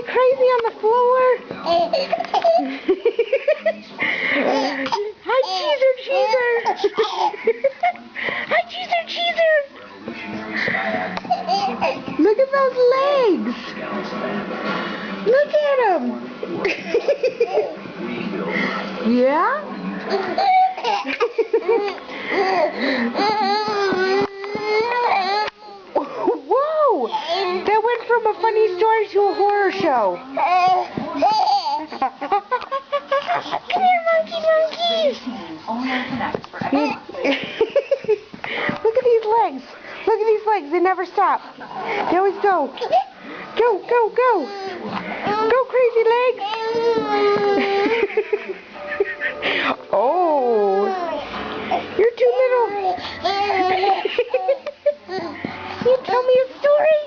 crazy on the floor? Hi, Cheezer. Hi, Cheezer. Look at those legs. Look at them. Yeah? Whoa! That went from a funny story to a horror show. Come here, monkeys! Look at these legs. Look at these legs. They never stop. They always go. Go. Go, crazy legs. Oh. You're too little. Can you tell me a story?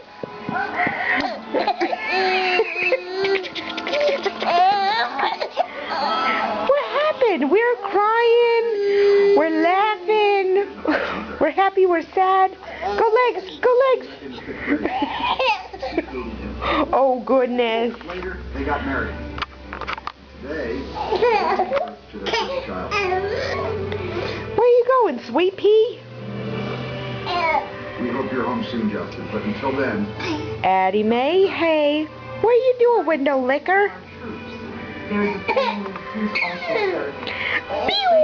What happened? We're crying. We're laughing. We're happy. We're sad. Go legs. Oh, goodness. Later, they got married. Today, to their first child. Where are you going, Sweet Pea? We hope you're home soon, Justin. But until then, Addie Mae, hey. What are you doing, window licker? Pew,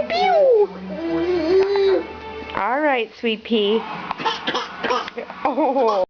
pew. All right, Sweet Pea. Oh.